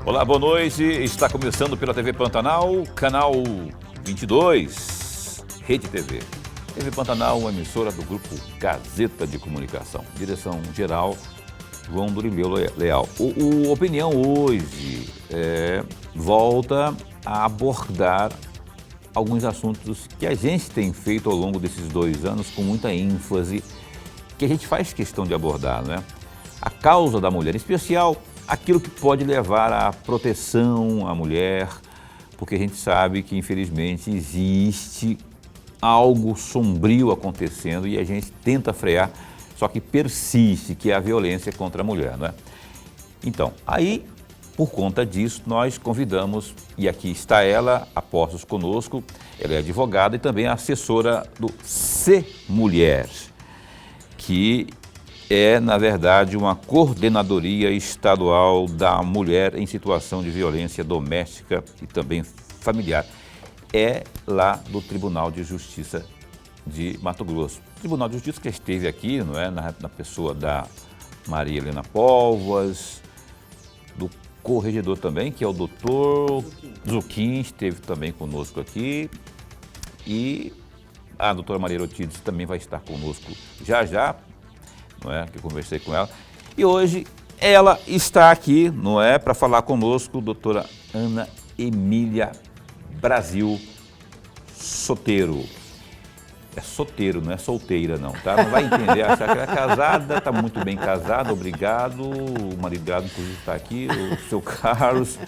Olá, boa noite. Está começando pela TV Pantanal, canal 22, Rede TV. TV Pantanal, uma emissora do grupo Gazeta de Comunicação. Direção geral, João Durimeu Leal. O Opinião hoje volta a abordar alguns assuntos que a gente tem feito ao longo desses 2 anos com muita ênfase, que a gente faz questão de abordar, né? A causa da mulher, em especial aquilo que pode levar à proteção à mulher, porque a gente sabe que, infelizmente, existe algo sombrio acontecendo e a gente tenta frear, só que persiste, que é a violência contra a mulher, né? Então, aí, por conta disso, nós convidamos, e aqui está ela, a postos conosco, ela é advogada e também assessora do C Mulher, que é, na verdade, uma coordenadoria estadual da mulher em situação de violência doméstica e também familiar. É lá do Tribunal de Justiça de Mato Grosso. Tribunal de Justiça que esteve aqui, não é, na pessoa da Maria Helena Povas, do corregedor também, que é o doutor Zuquim, esteve também conosco aqui, e a doutora Maria Erotides também vai estar conosco já, não é, que eu conversei com ela. E hoje ela está aqui, não é, para falar conosco, doutora Ana Emília Brasil Soteiro. É Soteiro, não é solteira não, tá? Não vai entender, achar que ela é casada, está muito bem casada, obrigado. O marido dela, inclusive, está aqui, o seu Carlos.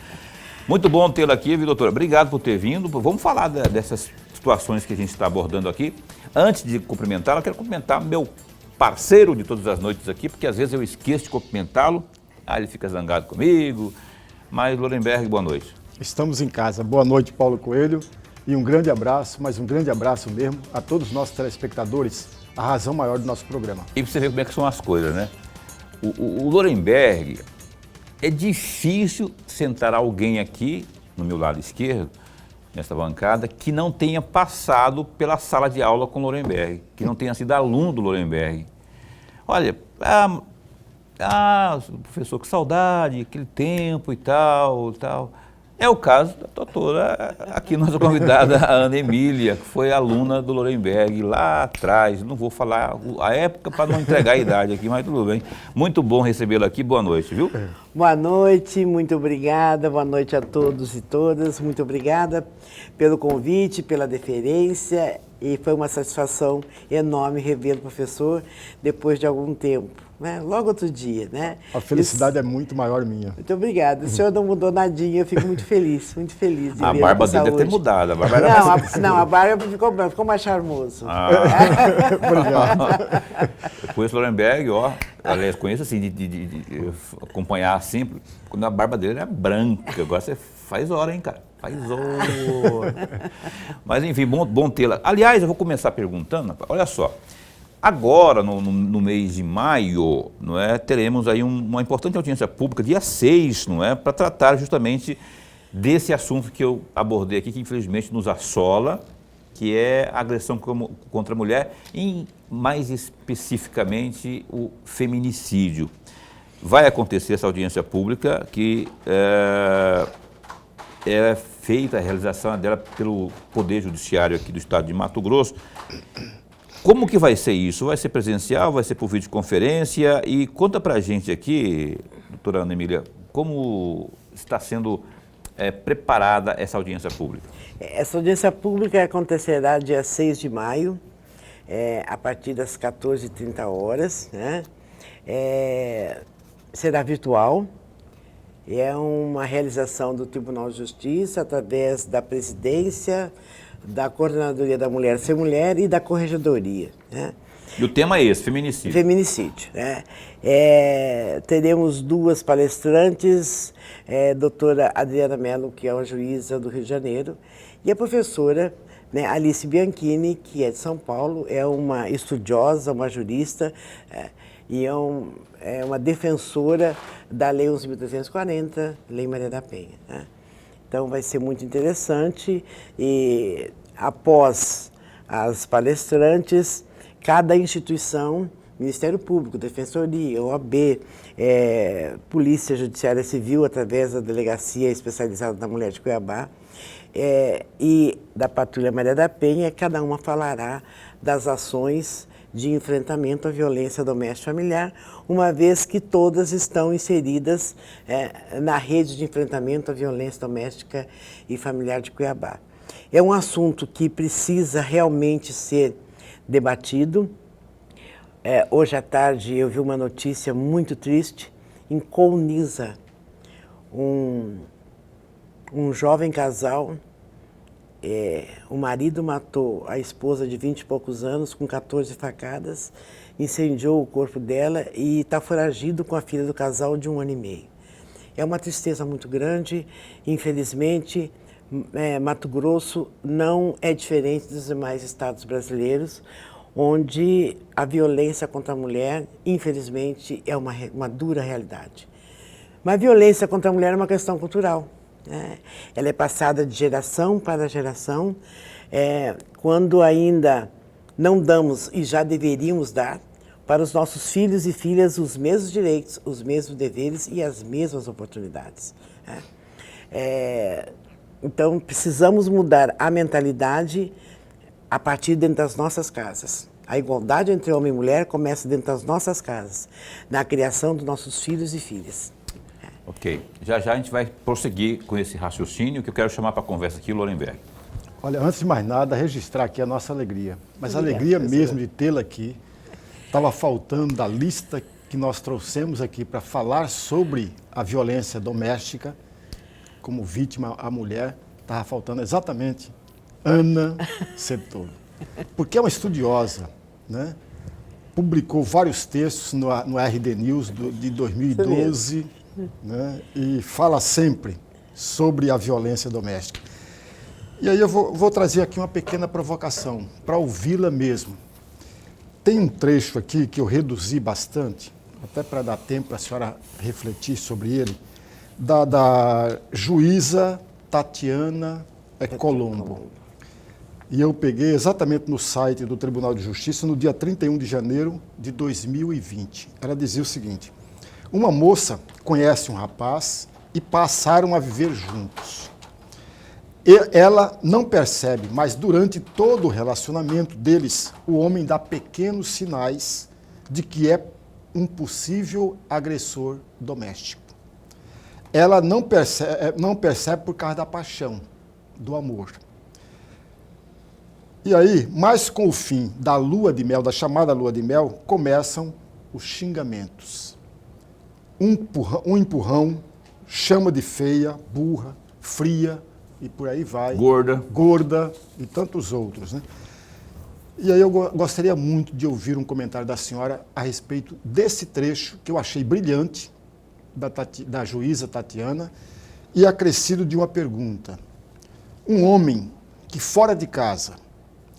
Muito bom tê-la aqui, viu, doutora? Obrigado por ter vindo. Vamos falar dessas situações que a gente está abordando aqui. Antes de cumprimentá-la, eu quero cumprimentar meu parceiro de todas as noites aqui, porque às vezes eu esqueço de cumprimentá-lo, ele fica zangado comigo, mas Lorenberg, boa noite. Estamos em casa. Boa noite, Paulo Coelho, e um grande abraço, mas um grande abraço mesmo a todos os nossos telespectadores, a razão maior do nosso programa. E você vê como é que são as coisas, né? O Lorenberg, é difícil sentar alguém aqui, no meu lado esquerdo, nessa bancada, que não tenha passado pela sala de aula com o Lorenberg, que não tenha sido aluno do Lorenberg. Olha, professor, que saudade, aquele tempo e tal. É o caso da doutora, aqui nossa convidada, a Ana Emília, que foi aluna do Lorenberg lá atrás. Não vou falar a época para não entregar a idade aqui, mas tudo bem. Muito bom recebê-la aqui, boa noite, viu? Boa noite, muito obrigada, boa noite a todos e todas. Muito obrigada pelo convite, pela deferência, e foi uma satisfação enorme rever o professor depois de algum tempo, né? Logo outro dia, né? A felicidade é muito maior minha. Muito obrigada. O senhor não mudou nadinha, eu fico muito feliz de ver a barba dele deve ter mudado. A barba a barba ficou mais charmoso. Obrigado. Eu conheço o Lorenberg, aliás, conheço assim, de acompanhar sempre, quando a barba dele era branca. Agora você faz hora, hein, cara? Faz hora. Mas, enfim, bom tê-la. Aliás, eu vou começar perguntando, olha só, agora, no mês de maio, não é, teremos aí uma importante audiência pública, dia 6, não é, para tratar justamente desse assunto que eu abordei aqui, que infelizmente nos assola, que é a agressão contra a mulher, e mais especificamente o feminicídio. Vai acontecer essa audiência pública que é feita a realização dela pelo Poder Judiciário aqui do Estado de Mato Grosso. Como que vai ser isso? Vai ser presencial, vai ser por videoconferência? E conta pra gente aqui, doutora Ana Emília, como está sendo preparada essa audiência pública? Essa audiência pública acontecerá dia 6 de maio, a partir das 14h30, né? Será virtual. É uma realização do Tribunal de Justiça através da presidência, da Coordenadoria da Mulher Ser Mulher e da Corregedoria, né? E o tema é esse, feminicídio. Feminicídio, né? Teremos 2 palestrantes, doutora Adriana Mello, que é uma juíza do Rio de Janeiro, e a professora, né, Alice Bianchini, que é de São Paulo, é uma estudiosa, uma jurista, e é uma defensora da Lei 11.340, Lei Maria da Penha, né? Então vai ser muito interessante, e após as palestrantes, cada instituição Ministério Público, Defensoria, OAB, Polícia Judiciária Civil, através da Delegacia Especializada da Mulher de Cuiabá, e da Patrulha Maria da Penha, cada uma falará das ações de enfrentamento à violência doméstica e familiar, uma vez que todas estão inseridas na rede de enfrentamento à violência doméstica e familiar de Cuiabá. É um assunto que precisa realmente ser debatido. Hoje à tarde eu vi uma notícia muito triste. Em Colniza, um jovem casal, o marido matou a esposa de 20 e poucos anos com 14 facadas, incendiou o corpo dela e está foragido com a filha do casal de 1 ano e meio. É uma tristeza muito grande. Infelizmente, Mato Grosso não é diferente dos demais estados brasileiros, onde a violência contra a mulher, infelizmente, é uma dura realidade. Mas a violência contra a mulher é uma questão cultural. Ela é passada de geração para geração, quando ainda não damos, e já deveríamos dar, para os nossos filhos e filhas os mesmos direitos, os mesmos deveres e as mesmas oportunidades. Então, precisamos mudar a mentalidade a partir dentro das nossas casas. A igualdade entre homem e mulher começa dentro das nossas casas, na criação dos nossos filhos e filhas. Ok. Já já a gente vai prosseguir com esse raciocínio, que eu quero chamar para a conversa aqui o Lorenberg. Olha, antes de mais nada, registrar aqui a nossa alegria. Mas a alegria mesmo de tê-la aqui, estava faltando da lista que nós trouxemos aqui para falar sobre a violência doméstica, como vítima a mulher, estava faltando exatamente Ana Sertoli. Porque é uma estudiosa, né? Publicou vários textos no RD News de 2012, né? E fala sempre sobre a violência doméstica. E aí eu vou trazer aqui uma pequena provocação, para ouvi-la mesmo. Tem um trecho aqui que eu reduzi bastante, até para dar tempo para a senhora refletir sobre ele, da juíza Tatiana Colombo. E eu peguei exatamente no site do Tribunal de Justiça no dia 31 de janeiro de 2020. Ela dizia o seguinte: uma moça conhece um rapaz e passaram a viver juntos. Ela não percebe, mas durante todo o relacionamento deles, o homem dá pequenos sinais de que é um possível agressor doméstico. Ela não percebe por causa da paixão, do amor. E aí, mas com o fim da lua de mel, da chamada lua de mel, começam os xingamentos. Um empurrão, chama de feia, burra, fria, e por aí vai. Gorda e tantos outros, né? E aí eu gostaria muito de ouvir um comentário da senhora a respeito desse trecho que eu achei brilhante, da juíza Tatiana, e acrescido de uma pergunta. Um homem que fora de casa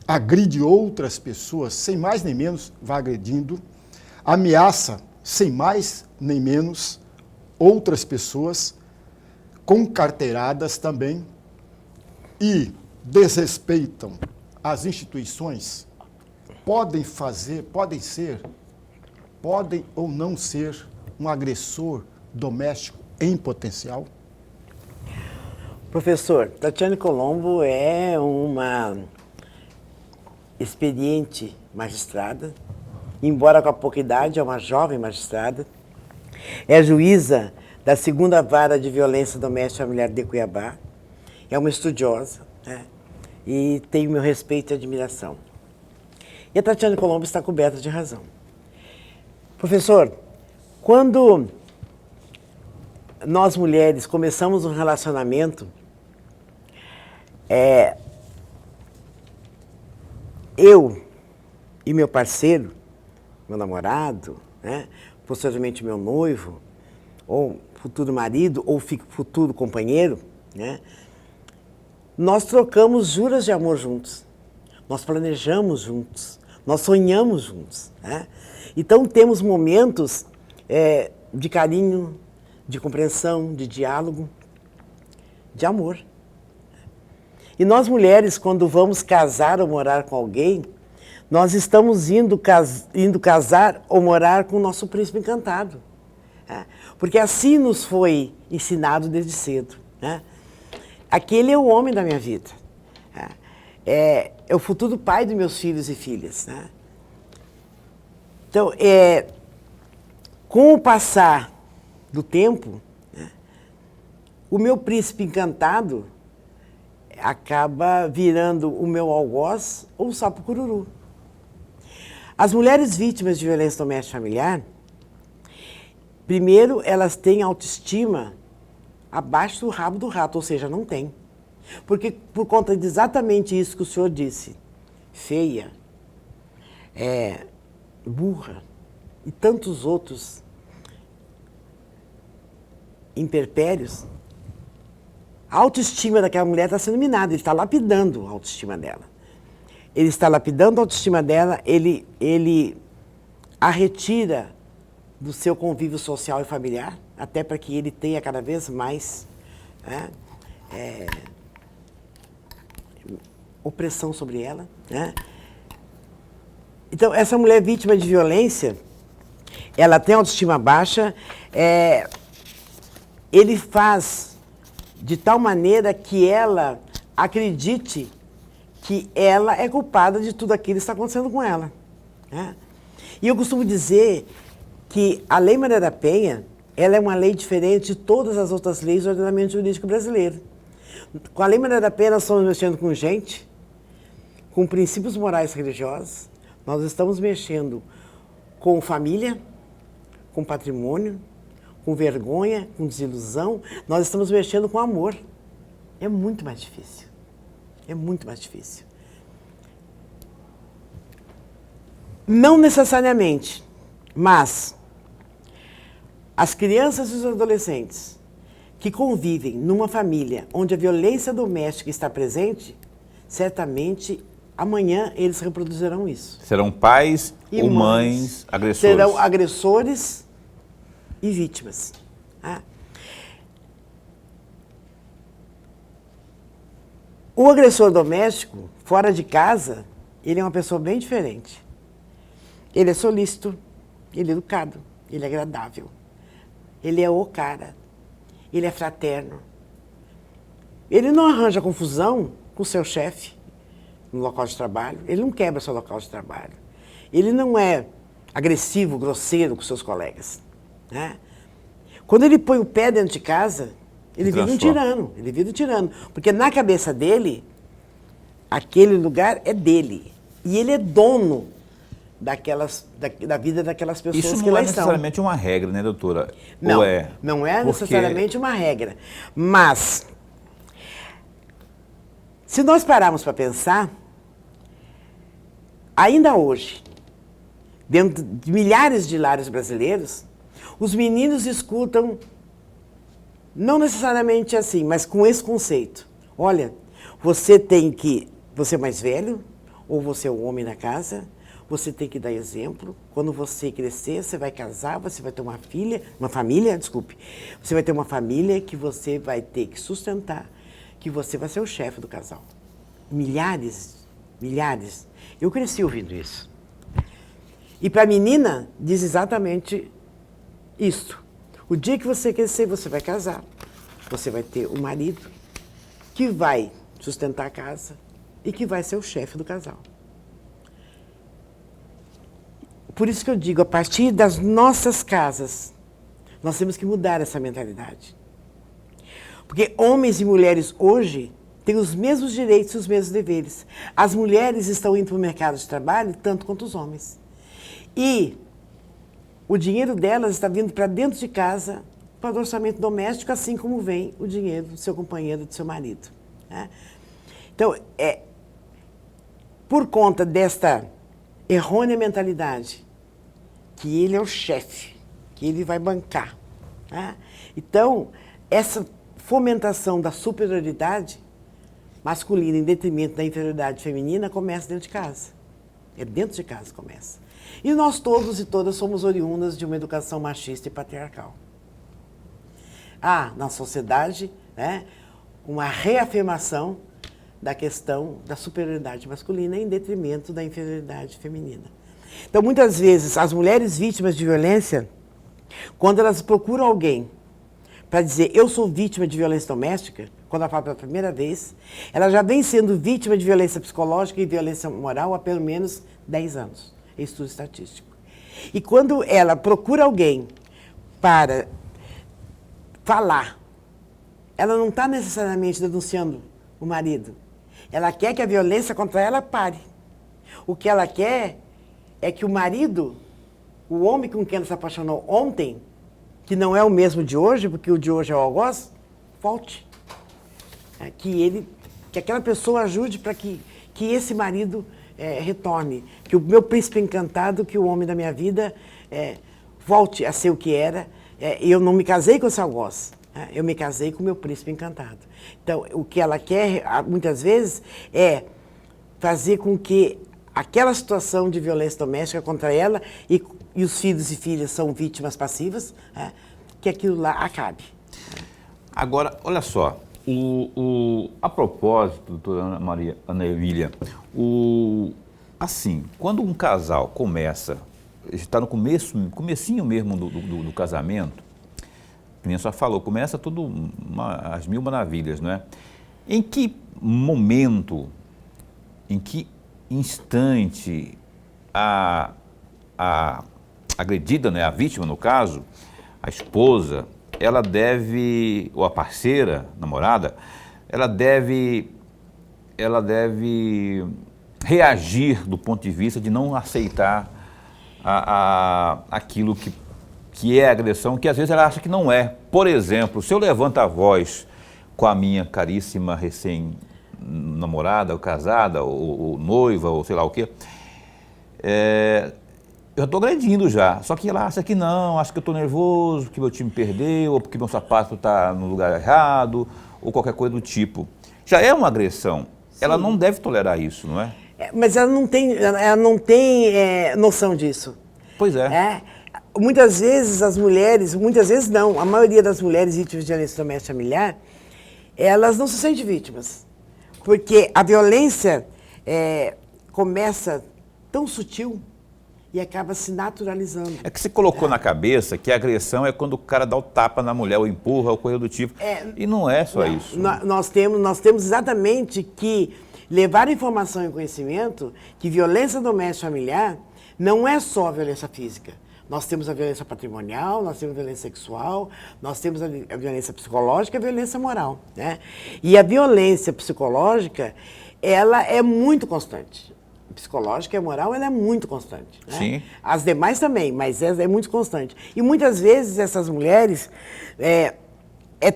agride outras pessoas, sem mais nem menos, vai agredindo, ameaça, sem mais nem menos, outras pessoas, com carteiradas também, e desrespeitam as instituições, podem ou não ser um agressor doméstico em potencial? Professor, Tatiana Colombo é uma experiente magistrada, embora com a pouca idade, é uma jovem magistrada. É juíza da 2ª Vara de Violência Doméstica e Familiar de Cuiabá. É uma estudiosa, né? E tem o meu respeito e admiração. E a Tatiana Colombo está coberta de razão. Professor, quando nós mulheres começamos um relacionamento, eu e meu parceiro, meu namorado, né, posteriormente meu noivo, ou futuro marido, ou futuro companheiro, né, nós trocamos juras de amor juntos, nós planejamos juntos, nós sonhamos juntos, né? Então temos momentos de carinho, de compreensão, de diálogo, de amor. E nós mulheres, quando vamos casar ou morar com alguém, nós estamos indo casar ou morar com o nosso príncipe encantado. Né? Porque assim nos foi ensinado desde cedo. Né? Aquele é o homem da minha vida. Né? É o futuro pai dos meus filhos e filhas. Né? Então, com o passar do tempo, né, o meu príncipe encantado acaba virando o meu algoz ou o sapo cururu. As mulheres vítimas de violência doméstica familiar, primeiro, elas têm autoestima abaixo do rabo do rato, ou seja, não tem. Porque por conta de exatamente isso que o senhor disse, feia, burra e tantos outros imperpérios, a autoestima daquela mulher está sendo minada, ele está lapidando a autoestima dela. Ele está lapidando a autoestima dela, ele a retira do seu convívio social e familiar, até para que ele tenha cada vez mais, né, opressão sobre ela. Né? Então, essa mulher vítima de violência, ela tem autoestima baixa, ele faz de tal maneira que ela acredite que ela é culpada de tudo aquilo que está acontecendo com ela. Né? E eu costumo dizer que a Lei Maria da Penha, ela é uma lei diferente de todas as outras leis do ordenamento jurídico brasileiro. Com a Lei Maria da Penha, nós estamos mexendo com gente, com princípios morais e religiosos, nós estamos mexendo com família, com patrimônio, com vergonha, com desilusão, nós estamos mexendo com amor. É muito mais difícil. É muito mais difícil. Não necessariamente, mas as crianças e os adolescentes que convivem numa família onde a violência doméstica está presente, certamente amanhã eles reproduzirão isso. Serão pais ou mães agressores. Serão agressores e vítimas. Tá? O agressor doméstico, fora de casa, ele é uma pessoa bem diferente. Ele é solícito, ele é educado, ele é agradável. Ele é o cara, ele é fraterno. Ele não arranja confusão com o seu chefe no local de trabalho, ele não quebra seu local de trabalho. Ele não é agressivo, grosseiro com seus colegas. Né? Quando ele põe o pé dentro de casa, ele vira um tirano, ele vira um tirano. Porque na cabeça dele, aquele lugar é dele. E ele é dono da vida daquelas pessoas que lá estão. Isso não é necessariamente uma regra, né, doutora? Não, ou é? Não é necessariamente uma regra. Mas, se nós pararmos para pensar, ainda hoje, dentro de milhares de lares brasileiros, os meninos escutam, não necessariamente assim, mas com esse conceito. Olha, você é mais velho, ou você é o homem da casa, você tem que dar exemplo. Quando você crescer, você vai casar, você vai ter uma família, você vai ter uma família que você vai ter que sustentar, que você vai ser o chefe do casal. Milhares. Eu cresci ouvindo isso. E para a menina, diz exatamente isso. O dia que você crescer, você vai casar. Você vai ter um marido que vai sustentar a casa e que vai ser o chefe do casal. Por isso que eu digo, a partir das nossas casas, nós temos que mudar essa mentalidade. Porque homens e mulheres hoje têm os mesmos direitos e os mesmos deveres. As mulheres estão indo para o mercado de trabalho tanto quanto os homens. E o dinheiro delas está vindo para dentro de casa, para o orçamento doméstico, assim como vem o dinheiro do seu companheiro, do seu marido. Né? Então, por conta desta errônea mentalidade, que ele é o chefe, que ele vai bancar. Né? Então, essa fomentação da superioridade masculina em detrimento da inferioridade feminina começa dentro de casa. É dentro de casa que começa. E nós todos e todas somos oriundas de uma educação machista e patriarcal. Há na sociedade, né, uma reafirmação da questão da superioridade masculina em detrimento da inferioridade feminina. Então, muitas vezes, as mulheres vítimas de violência, quando elas procuram alguém para dizer eu sou vítima de violência doméstica, quando ela fala pela primeira vez, ela já vem sendo vítima de violência psicológica e violência moral há pelo menos 10 anos, em estudo estatístico. E quando ela procura alguém para falar, ela não está necessariamente denunciando o marido. Ela quer que a violência contra ela pare. O que ela quer é que o marido, o homem com quem ela se apaixonou ontem, que não é o mesmo de hoje, porque o de hoje é o algoz, volte. Que aquela pessoa ajude para que esse marido retorne. Que o meu príncipe encantado, que o homem da minha vida volte a ser o que era. Eu não me casei com esse algoz. Eu me casei com o meu príncipe encantado. Então, o que ela quer, muitas vezes, é fazer com que aquela situação de violência doméstica contra ela, e os filhos e filhas são vítimas passivas, que aquilo lá acabe. Agora, olha só, a propósito, doutora Ana Emília, assim, quando um casal começa, está no comecinho mesmo do casamento, que nem a senhora falou, começa tudo às mil maravilhas, não é? Em que momento, em que instante a agredida, né, a vítima no caso, a esposa, ela deve, ou a parceira, namorada, ela deve reagir do ponto de vista de não aceitar aquilo que é agressão, que às vezes ela acha que não é. Por exemplo, se eu levanto a voz com a minha caríssima recém-namorada, ou casada, ou noiva, ou sei lá o quê, eu estou agredindo já. Só que ela acha que não, acha que eu estou nervoso, que meu time perdeu, ou porque meu sapato está no lugar errado, ou qualquer coisa do tipo. Já é uma agressão. Sim. Ela não deve tolerar isso, não é? Mas ela não tem noção disso. Pois é. Muitas vezes as mulheres, muitas vezes não, a maioria das mulheres vítimas de violência doméstica familiar, elas não se sentem vítimas. Porque a violência começa tão sutil e acaba se naturalizando. É que você colocou na cabeça que a agressão é quando o cara dá o tapa na mulher, ou empurra, ou coisa do tipo. E não é só isso. Nós temos exatamente que levar informação e conhecimento que violência doméstica familiar não é só a violência física. Nós temos a violência patrimonial, nós temos a violência sexual, nós temos a violência psicológica e a violência moral, né? E a violência psicológica, ela é muito constante. A psicológica e a moral, ela é muito constante, né? Sim. As demais também, mas essa é muito constante. E muitas vezes essas mulheres, é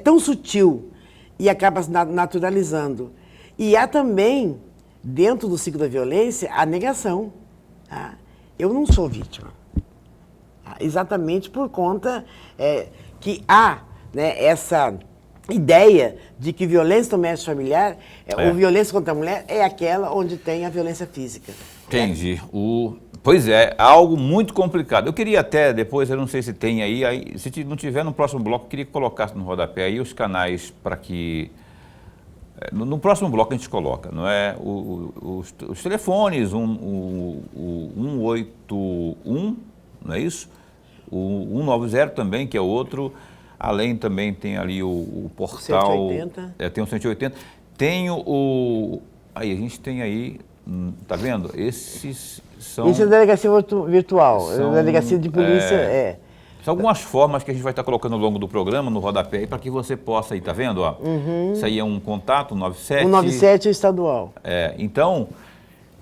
tão sutil e acaba se naturalizando. E há também, dentro do ciclo da violência, a negação. Tá? Eu não sou vítima. Exatamente por conta que há, né, essa ideia de que violência doméstica familiar, ou violência contra a mulher, é aquela onde tem a violência física. Entendi. Pois é, algo muito complicado. Eu queria até, depois, eu não sei se tem aí se não tiver no próximo bloco, eu queria que colocasse no rodapé aí os canais para que... No próximo bloco a gente coloca, não é? Os telefones, o 181, não é isso? O 190 também, que é outro. Além também tem ali o portal... 180. Tem o 180. Tem aí, a gente tem aí, tá vendo? Esses são... Isso é delegacia virtual, delegacia de polícia, São algumas formas que a gente vai estar colocando ao longo do programa, no rodapé, para que você possa ir, tá vendo? Ó? Isso aí é um contato, 97. O 97 é estadual. Então,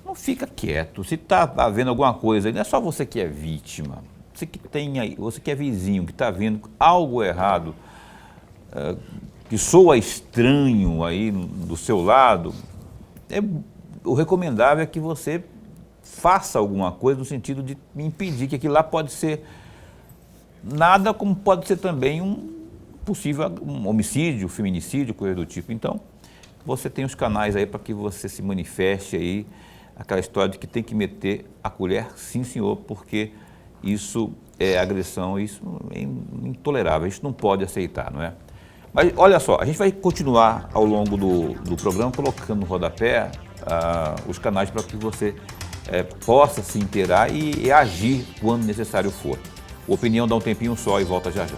não fica quieto. Se está havendo alguma coisa, não é só você que é vítima. Você que tem aí, você que é vizinho, que está vendo algo errado, que soa estranho aí do seu lado, o recomendável é que você faça alguma coisa no sentido de impedir que aquilo lá pode ser nada, como pode ser também um possível homicídio, feminicídio, coisa do tipo. Então, você tem os canais aí para que você se manifeste aí, aquela história de que tem que meter a colher, sim senhor, porque isso é agressão, isso é intolerável, a gente não pode aceitar, não é? Mas olha só, a gente vai continuar ao longo do programa colocando no rodapé os canais para que você possa se inteirar e agir quando necessário for. O Opinião dá um tempinho só e volta já já.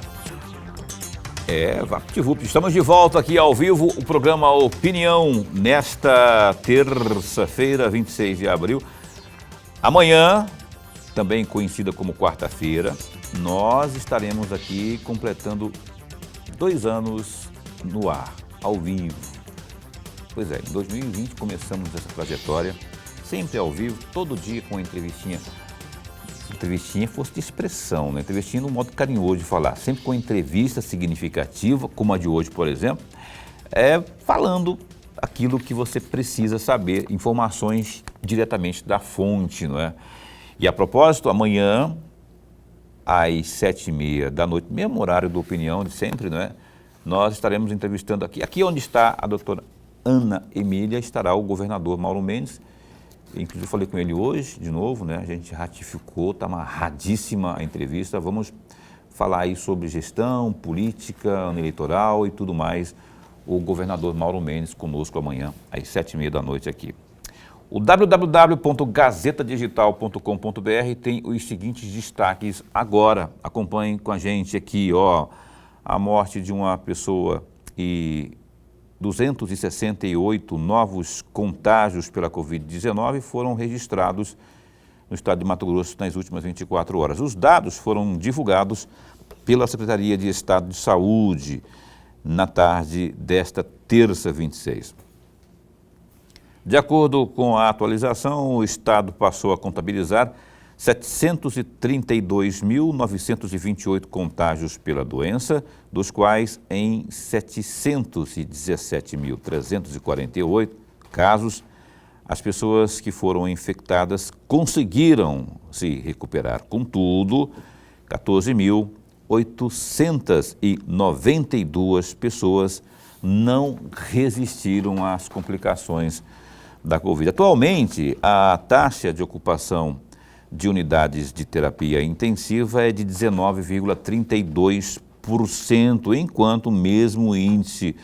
VaptVupt, estamos de volta aqui ao vivo, o programa Opinião, nesta terça-feira, 26 de abril. Amanhã, também conhecida como quarta-feira, nós estaremos aqui completando 2 anos no ar, ao vivo. Pois é, em 2020 começamos essa trajetória, sempre ao vivo, todo dia com uma entrevistinha. Entrevistinha fosse de expressão, né? Entrevistinha no modo carinhoso de falar, sempre com entrevista significativa, como a de hoje, por exemplo, falando aquilo que você precisa saber, informações diretamente da fonte, não é? E a propósito, amanhã, às 7h30 da noite, mesmo horário do Opinião de sempre, não é? Nós estaremos entrevistando aqui onde está a doutora Ana Emília, estará o governador Mauro Mendes. Inclusive falei com ele hoje, de novo, né? A gente ratificou, está amarradíssima a entrevista. Vamos falar aí sobre gestão, política, ano eleitoral e tudo mais. O governador Mauro Mendes conosco amanhã, às 7h30 da noite aqui. O www.gazetadigital.com.br tem os seguintes destaques agora. Acompanhem com a gente aqui, ó, a morte de uma pessoa e 268 novos contágios pela Covid-19 foram registrados no estado de Mato Grosso nas últimas 24 horas. Os dados foram divulgados pela Secretaria de Estado de Saúde na tarde desta terça 26. De acordo com a atualização, o estado passou a contabilizar 732.928 contágios pela doença, dos quais em 717.348 casos, as pessoas que foram infectadas conseguiram se recuperar. Contudo, 14.892 pessoas não resistiram às complicações da Covid. Atualmente, a taxa de ocupação de unidades de terapia intensiva é de 19,32%, enquanto o mesmo índice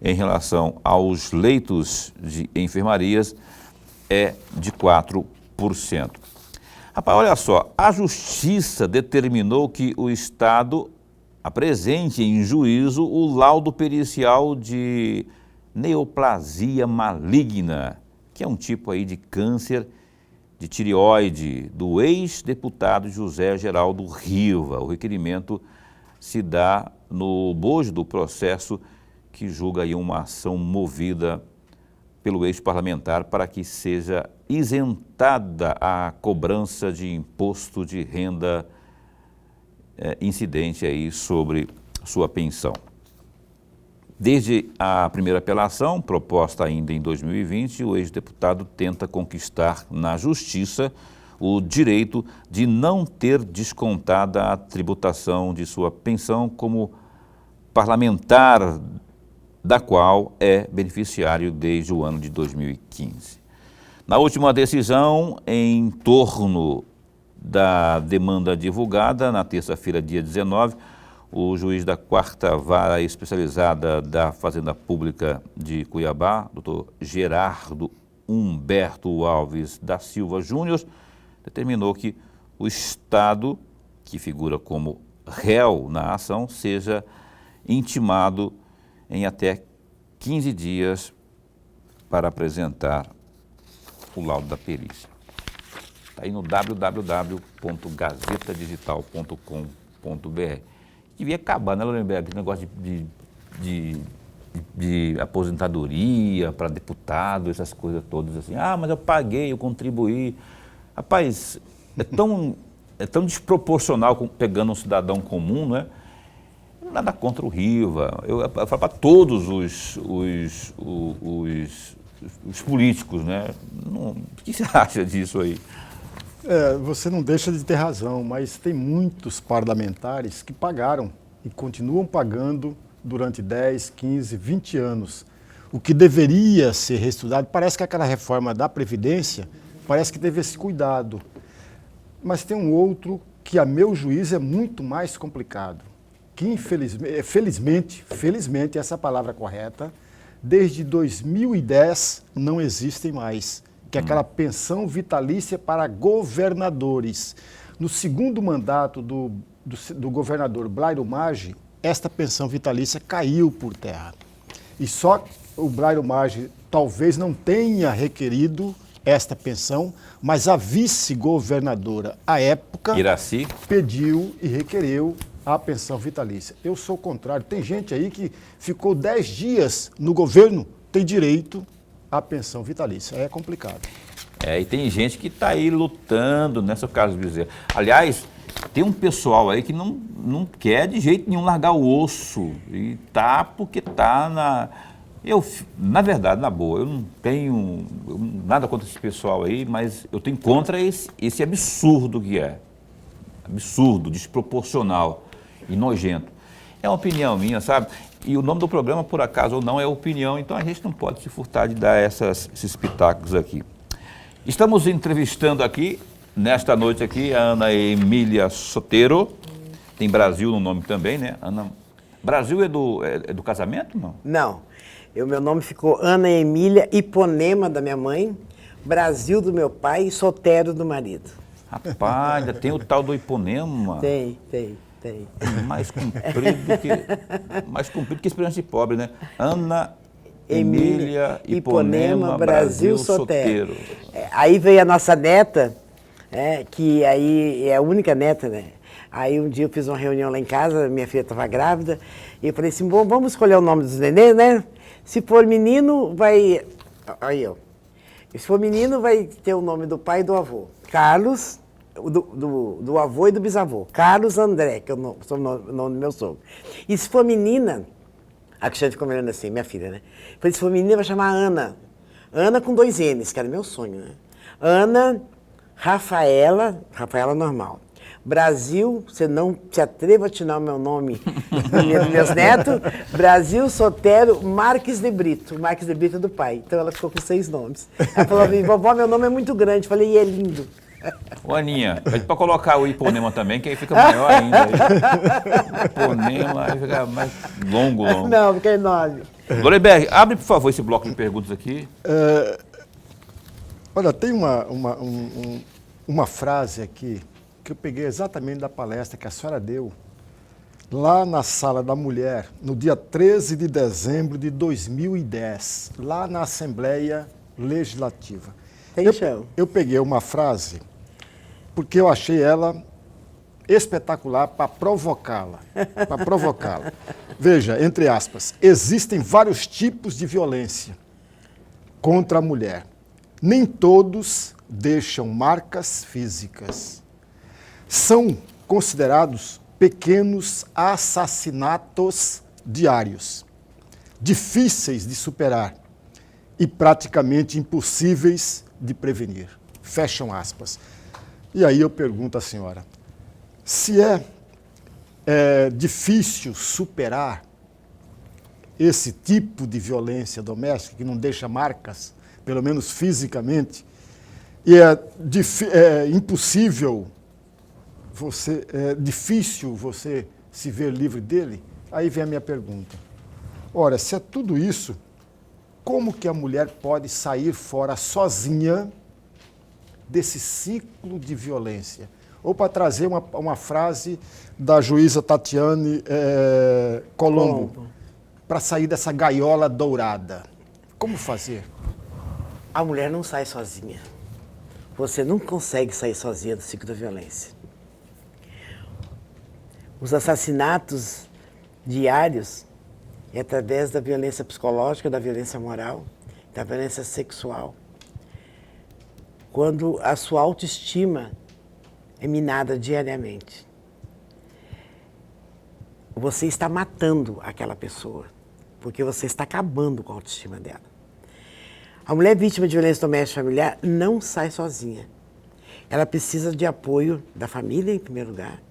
em relação aos leitos de enfermarias é de 4%. Rapaz, olha só, a Justiça determinou que o Estado apresente em juízo o laudo pericial de neoplasia maligna, que é um tipo aí de câncer de tireoide do ex-deputado José Geraldo Riva. O requerimento se dá no bojo do processo que julga aí uma ação movida pelo ex-parlamentar para que seja isentada a cobrança de imposto de renda incidente aí sobre sua pensão. Desde a primeira apelação, proposta ainda em 2020, o ex-deputado tenta conquistar na Justiça o direito de não ter descontada a tributação de sua pensão como parlamentar, da qual é beneficiário desde o ano de 2015. Na última decisão, em torno da demanda divulgada, na terça-feira, dia 19, o juiz da 4ª Vara Especializada da Fazenda Pública de Cuiabá, doutor Gerardo Humberto Alves da Silva Júnior, determinou que o Estado, que figura como réu na ação, seja intimado em até 15 dias para apresentar o laudo da perícia. Está aí no www.gazetadigital.com.br. Devia acabar, né, Lorenberg? Esse negócio de aposentadoria para deputado, essas coisas todas assim. Ah, mas eu paguei, eu contribuí. Rapaz, é tão desproporcional pegando um cidadão comum, não é? Nada contra o Riva. Eu falo para todos os políticos, né? O que você acha disso aí? Você não deixa de ter razão, mas tem muitos parlamentares que pagaram e continuam pagando durante 10, 15, 20 anos. O que deveria ser reestudado, parece que aquela reforma da Previdência, parece que teve esse cuidado. Mas tem um outro que, a meu juízo, é muito mais complicado. que felizmente essa palavra correta, desde 2010 não existem mais, que é aquela pensão vitalícia para governadores. No segundo mandato do governador Blairo Maggi, esta pensão vitalícia caiu por terra. E só o Blairo Maggi talvez não tenha requerido esta pensão, mas a vice-governadora, à época, Iraci, pediu e requereu a pensão vitalícia. Eu sou o contrário. Tem gente aí que ficou 10 dias no governo, tem direito à pensão vitalícia. É complicado. e tem gente que está aí lutando, né, seu Carlos Bezerra? Aliás, tem um pessoal aí que não quer de jeito nenhum largar o osso. E tá porque tá na... na verdade, na boa, eu não tenho nada contra esse pessoal aí, mas eu tenho contra esse absurdo que é. Absurdo, desproporcional e nojento. É uma opinião minha, sabe? E o nome do programa, por acaso ou não, é opinião, então a gente não pode se furtar de dar esses pitacos aqui. Estamos entrevistando aqui, nesta noite aqui, a Ana Emília Soteiro. Tem Brasil no nome também, né? Ana... Brasil é do casamento, não? Não. Meu nome ficou Ana Emília, hiponema da minha mãe, Brasil do meu pai e Sotero do marido. Rapaz, ainda tem o tal do hiponema. Tem. Mais comprido que esperança de pobre, né? Ana Emília, hiponema, Brasil Soteiro. Aí veio a nossa neta, que aí é a única neta, né? Aí um dia eu fiz uma reunião lá em casa, minha filha estava grávida, e eu falei assim, bom, vamos escolher o nome dos nenês, né? Se for menino, vai... Aí eu. Se for menino, vai ter o nome do pai e do avô. Carlos, do avô e do bisavô. Carlos André, que é o nome do meu sogro. E se for menina, a Cristiane ficou me olhando assim, minha filha, né? Eu falei, se for menina, vai chamar Ana. Ana com 2 N's, que era meu sonho, né? Ana Rafaela normal. Brasil, você não se atreva a tirar o meu nome dos meus netos. Brasil Sotero Marques de Brito. Marques de Brito é do pai. Então ela ficou com 6 nomes. Ela falou assim, vovó, meu nome é muito grande. Falei, e é lindo. Ô, Aninha, pede para colocar o hiponema também, que aí fica maior ainda. Hiponema, aí fica mais longo. Não, fica enorme. Loreberg, abre, por favor, esse bloco de perguntas aqui. Olha, tem uma frase aqui que eu peguei exatamente da palestra que a senhora deu lá na Sala da Mulher, no dia 13 de dezembro de 2010, lá na Assembleia Legislativa. Eu peguei uma frase porque eu achei ela espetacular para provocá-la. Veja, entre aspas, existem vários tipos de violência contra a mulher. Nem todos deixam marcas físicas. São considerados pequenos assassinatos diários, difíceis de superar e praticamente impossíveis de prevenir. Fecham aspas. E aí eu pergunto à senhora, se é difícil superar esse tipo de violência doméstica, que não deixa marcas, pelo menos fisicamente, e é impossível, é difícil você se ver livre dele, aí vem a minha pergunta. Ora, se é tudo isso, como que a mulher pode sair fora sozinha desse ciclo de violência? Ou para trazer uma frase da juíza Tatiane Colombo, para sair dessa gaiola dourada. Como fazer? A mulher não sai sozinha. Você não consegue sair sozinha do ciclo da violência. Os assassinatos diários é através da violência psicológica, da violência moral, da violência sexual. Quando a sua autoestima é minada diariamente. Você está matando aquela pessoa, porque você está acabando com a autoestima dela. A mulher vítima de violência doméstica e familiar não sai sozinha. Ela precisa de apoio da família, em primeiro lugar.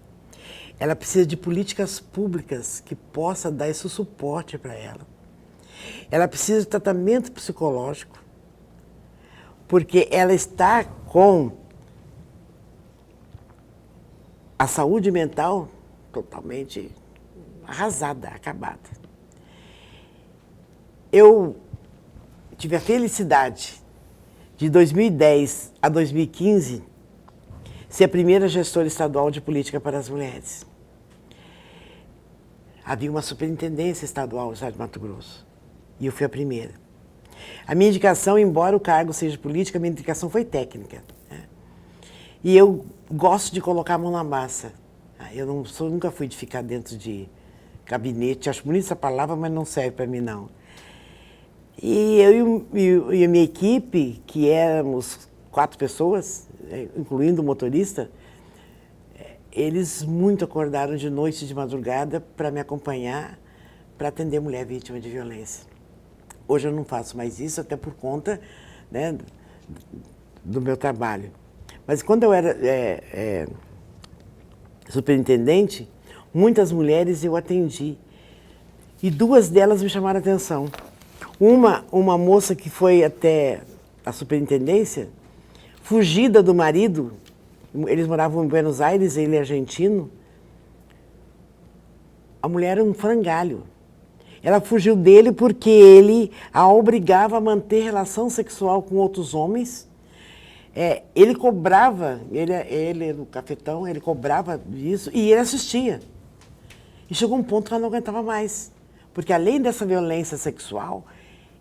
Ela precisa de políticas públicas que possam dar esse suporte para ela. Ela precisa de tratamento psicológico, porque ela está com a saúde mental totalmente arrasada, acabada. Eu tive a felicidade de 2010 a 2015 ser a primeira gestora estadual de política para as mulheres. Havia uma superintendência estadual no estado de Mato Grosso e eu fui a primeira. A minha indicação, embora o cargo seja política, a minha indicação foi técnica, né? E eu gosto de colocar a mão na massa. Eu nunca fui de ficar dentro de gabinete, acho bonita essa palavra, mas não serve para mim, não. E eu e a minha equipe, que éramos 4 pessoas, incluindo o motorista, eles muito acordaram de noite e de madrugada para me acompanhar, para atender mulher vítima de violência. Hoje eu não faço mais isso, até por conta, né, do meu trabalho. Mas quando eu era superintendente, muitas mulheres eu atendi. E 2 delas me chamaram a atenção. Uma moça que foi até a superintendência, fugida do marido, eles moravam em Buenos Aires, ele é argentino. A mulher era um frangalho. Ela fugiu dele porque ele a obrigava a manter relação sexual com outros homens. Ele cobrava, ele era o cafetão, ele cobrava isso e ele assistia. E chegou um ponto que ela não aguentava mais. Porque além dessa violência sexual,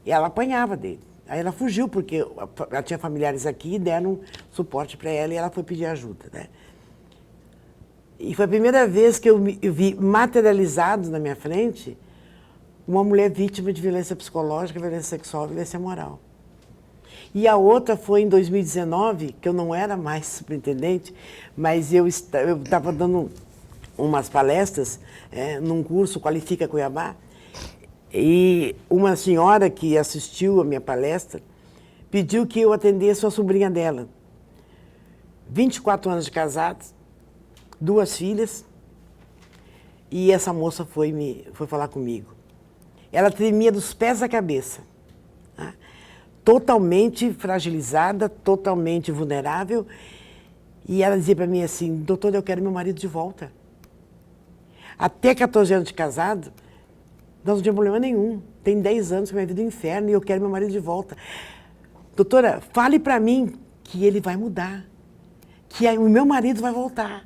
ela apanhava dele. Aí ela fugiu, porque ela tinha familiares aqui e deram suporte para ela e ela foi pedir ajuda, né? E foi a primeira vez que eu vi materializado na minha frente uma mulher vítima de violência psicológica, violência sexual, violência moral. E a outra foi em 2019, que eu não era mais superintendente, mas eu estava dando umas palestras num curso Qualifica Cuiabá, e uma senhora que assistiu a minha palestra pediu que eu atendesse a sobrinha dela. 24 anos de casados, 2 filhas, e essa moça foi falar comigo. Ela tremia dos pés à cabeça, né? Totalmente fragilizada, totalmente vulnerável, e ela dizia para mim assim: doutor, eu quero meu marido de volta. Até 14 anos de casado, nós não tínhamos problema nenhum. Tem 10 anos que minha vida é um inferno e eu quero meu marido de volta. Doutora, fale para mim que ele vai mudar, que o meu marido vai voltar.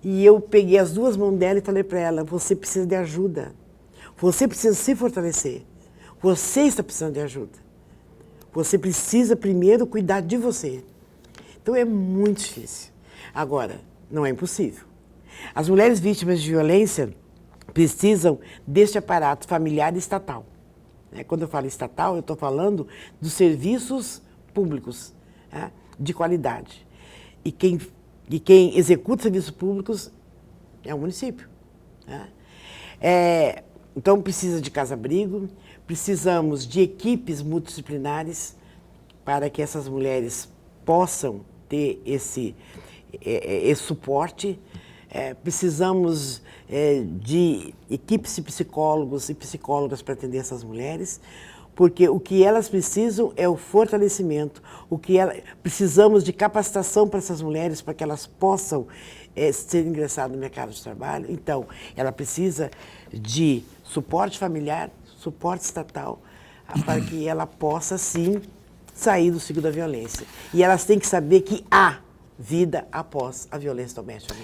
E eu peguei as 2 mãos dela e falei para ela: você precisa de ajuda. Você precisa se fortalecer. Você está precisando de ajuda. Você precisa primeiro cuidar de você. Então é muito difícil. Agora, não é impossível. As mulheres vítimas de violência precisam deste aparato familiar e estatal. Quando eu falo estatal, eu estou falando dos serviços públicos, né, de qualidade. E quem executa serviços públicos é o município, né? Então precisa de casa-abrigo, precisamos de equipes multidisciplinares para que essas mulheres possam ter esse suporte. Precisamos de equipes de psicólogos e psicólogas para atender essas mulheres, porque o que elas precisam é o fortalecimento, precisamos de capacitação para essas mulheres, para que elas possam ser ingressadas no mercado de trabalho. Então, ela precisa de suporte familiar, suporte estatal, para que ela possa, sim, sair do ciclo da violência. E elas têm que saber que há vida após a violência doméstica.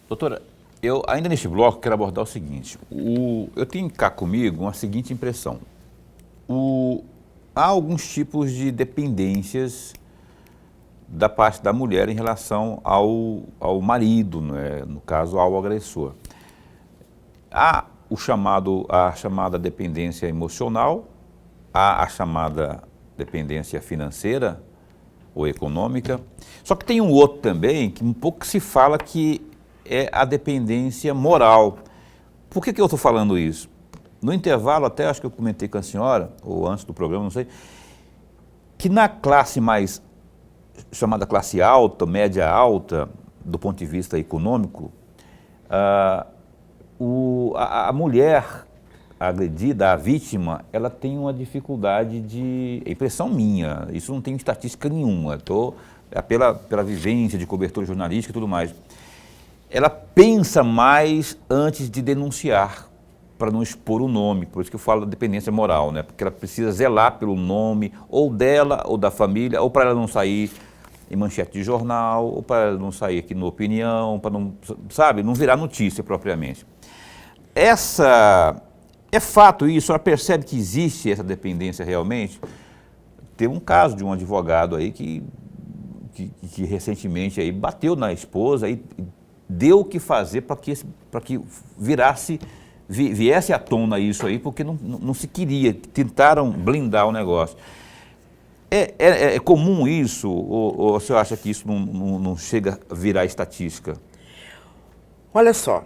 Doutora, eu ainda neste bloco quero abordar o seguinte: eu tenho cá comigo uma seguinte impressão. Há alguns tipos de dependências da parte da mulher em relação ao marido, né? No caso, ao agressor. Há a chamada dependência emocional, há a chamada dependência financeira ou econômica. Só que tem um outro também, que um pouco se fala que é a dependência moral. Por que eu estou falando isso? No intervalo, até acho que eu comentei com a senhora, ou antes do programa, não sei, que na classe mais chamada classe alta, média alta, do ponto de vista econômico, a mulher agredida, a vítima, ela tem uma dificuldade é impressão minha, isso não tem estatística nenhuma, pela vivência de cobertura jornalística e tudo mais. ela pensa mais antes de denunciar, para não expor o nome. Por isso que eu falo da dependência moral, né? Porque ela precisa zelar pelo nome, ou dela, ou da família, ou para ela não sair em manchete de jornal, ou para ela não sair aqui no Opinião, para não, sabe, não virar notícia propriamente. É fato isso? Ela percebe que existe essa dependência realmente? Tem um caso de um advogado aí que recentemente aí bateu na esposa e deu o que fazer para que viesse à tona isso aí, porque não se queria, tentaram blindar o negócio. É comum isso, ou você acha que isso não chega a virar estatística? Olha só.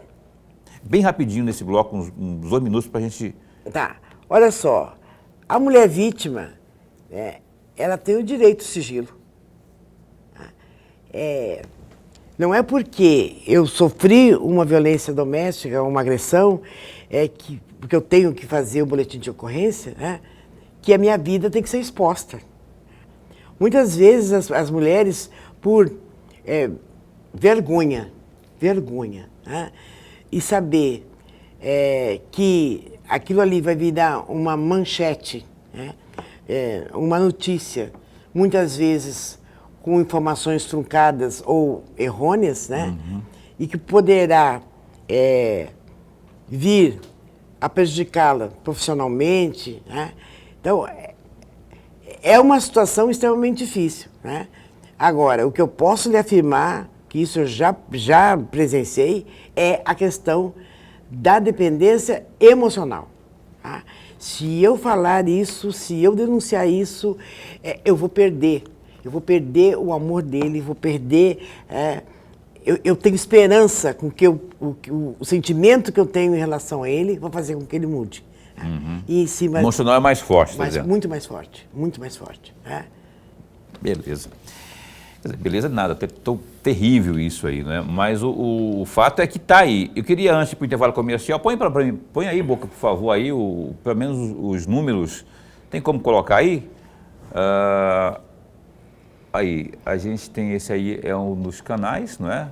Bem rapidinho nesse bloco, uns 2 minutos para a gente... Tá, olha só. A mulher vítima, ela tem o direito ao sigilo. Não é porque eu sofri uma violência doméstica, uma agressão, porque eu tenho que fazer o boletim de ocorrência, né, que a minha vida tem que ser exposta. Muitas vezes as mulheres, por vergonha, né, e saber que aquilo ali vai virar uma manchete, né, uma notícia, muitas vezes com informações truncadas ou errôneas, né? Uhum. E que poderá vir a prejudicá-la profissionalmente, né? Então, é uma situação extremamente difícil, né? Agora, o que eu posso lhe afirmar, que isso eu já presenciei, é a questão da dependência emocional. Tá? Se eu falar isso, se eu denunciar isso, eu vou perder. Eu vou perder o amor dele, vou perder... Eu tenho esperança com que o sentimento que eu tenho em relação a ele, vou fazer com que ele mude. Uhum. E em cima, emocional é mais forte, tá dizendo? Muito mais forte, muito mais forte. Beleza. Quer dizer, beleza nada, terrível isso aí, né? Mas o fato é que está aí. Eu queria, antes para o intervalo comercial, põe aí, Boca, por favor, aí, pelo menos os números. Tem como colocar aí? Aí, a gente tem esse aí, é um dos canais, não é?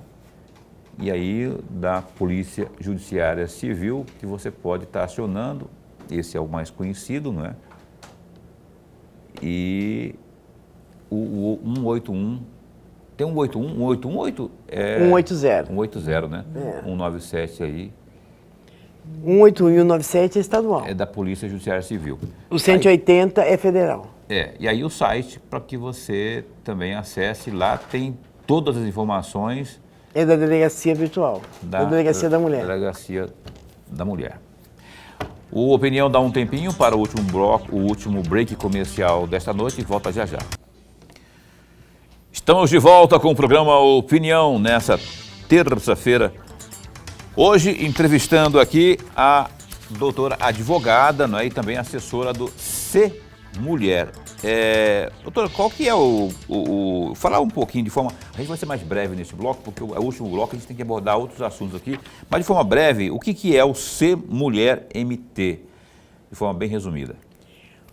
E aí, da Polícia Judiciária Civil, que você pode estar acionando. Esse é o mais conhecido, não é? E o 181, tem 181, 188 é... 180. 180, né? 197 aí. 181 e 197 é estadual. É da Polícia Judiciária Civil. O 180 é federal. E aí o site, para que você também acesse lá, tem todas as informações. É da Delegacia Virtual, da Delegacia da Mulher. Delegacia da Mulher. O Opinião dá um tempinho para o último bloco, o último break comercial desta noite e volta já já. Estamos de volta com o programa Opinião nessa terça-feira. Hoje entrevistando aqui a doutora advogada, não é? E também assessora do C Mulher. Doutora, qual que é falar um pouquinho de forma... A gente vai ser mais breve nesse bloco, porque é o último bloco, a gente tem que abordar outros assuntos aqui. Mas de forma breve, o que é o C Mulher MT? De forma bem resumida.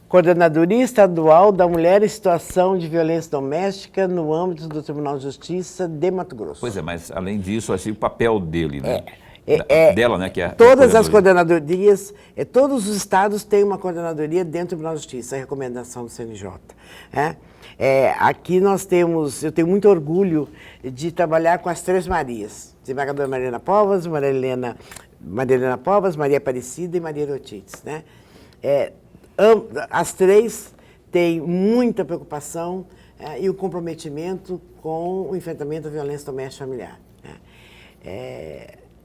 Coordenadoria Estadual da Mulher em Situação de Violência Doméstica no âmbito do Tribunal de Justiça de Mato Grosso. Pois é, mas além disso, assim, o papel dele, né? Dela, né? Que é todas as coordenadorias, todos os estados têm uma coordenadoria dentro do Tribunal de Justiça, a recomendação do CNJ. Aqui eu tenho muito orgulho de trabalhar com as Três Marias, desembargadora Mariana Povas, Maria Helena Povas, Maria Aparecida e Maria Erotites, né? As três têm muita preocupação e o comprometimento com o enfrentamento da violência doméstica familiar.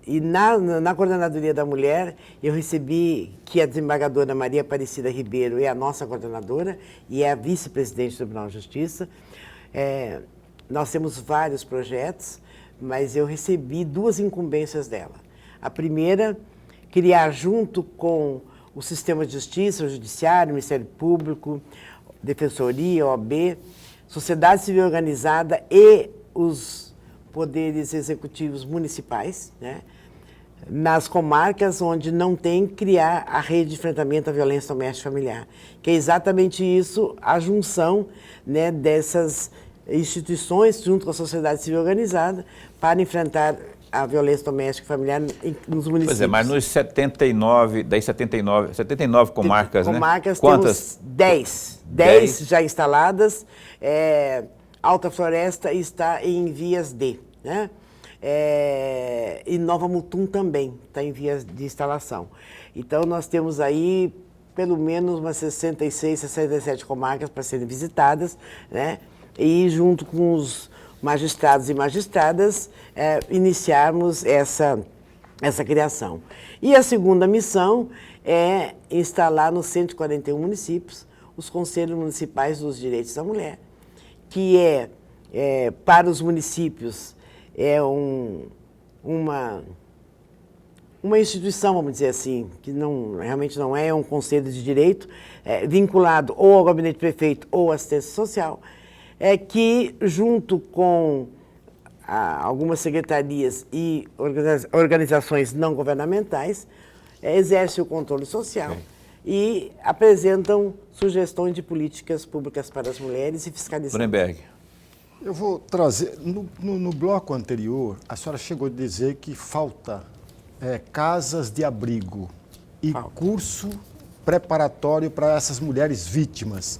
E na Coordenadoria da Mulher, eu recebi que a desembargadora Maria Aparecida Ribeiro é a nossa coordenadora e é a vice-presidente do Tribunal de Justiça. Nós temos vários projetos, mas eu recebi 2 incumbências dela. A primeira, criar junto com o Sistema de Justiça, o Judiciário, o Ministério Público, Defensoria, OAB, Sociedade Civil Organizada e os poderes executivos municipais, né? Nas comarcas onde não tem, criar a rede de enfrentamento à violência doméstica familiar, que é exatamente isso, a junção, né, dessas instituições junto com a sociedade civil organizada para enfrentar a violência doméstica e familiar nos municípios. Pois é, mas nos 79 comarcas, né? Comarcas Quantas? temos 10. 10 já instaladas. Alta Floresta está em vias de, né? E Nova Mutum também está em vias de instalação. Então, nós temos aí pelo menos umas 66, 67 comarcas para serem visitadas, né? E junto com os magistrados e magistradas, iniciarmos essa criação. E a segunda missão é instalar nos 141 municípios os Conselhos Municipais dos Direitos da Mulher, que para os municípios, uma instituição, vamos dizer assim, que realmente não é um conselho de direito, vinculado ou ao gabinete do prefeito ou à assistência social, que junto com algumas secretarias e organizações não governamentais, exerce o controle social e apresentam sugestões de políticas públicas para as mulheres e fiscalização. Nuremberg. Eu vou trazer, no bloco anterior, a senhora chegou a dizer que falta casas de abrigo e curso preparatório para essas mulheres vítimas.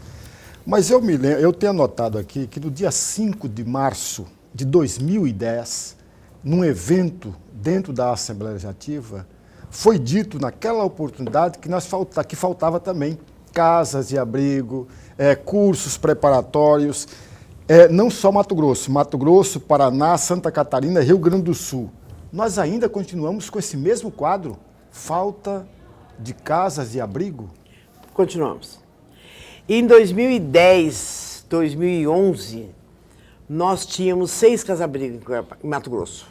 Mas eu tenho anotado aqui que no dia 5 de março de 2010, num evento dentro da Assembleia Legislativa, foi dito naquela oportunidade que faltava também casas de abrigo, cursos preparatórios, não só Mato Grosso, Paraná, Santa Catarina, Rio Grande do Sul. Nós ainda continuamos com esse mesmo quadro, falta de casas de abrigo? Continuamos. Em 2010, 2011, nós tínhamos 6 casas-abrigo em Mato Grosso.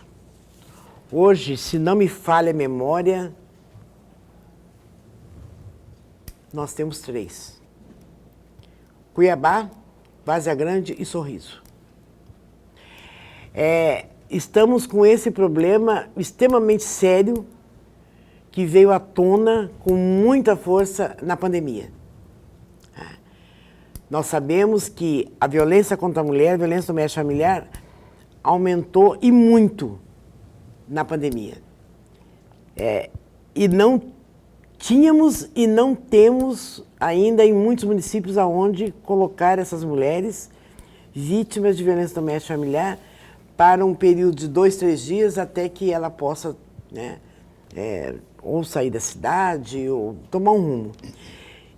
Hoje, se não me falha a memória, nós temos 3. Cuiabá, Várzea Grande e Sorriso. Estamos com esse problema extremamente sério que veio à tona com muita força na pandemia. Nós sabemos que a violência contra a mulher, a violência doméstica familiar, aumentou e muito na pandemia. E não tínhamos e não temos ainda em muitos municípios aonde colocar essas mulheres vítimas de violência doméstica familiar para um período de 2, 3 dias até que ela possa, né, ou sair da cidade ou tomar um rumo.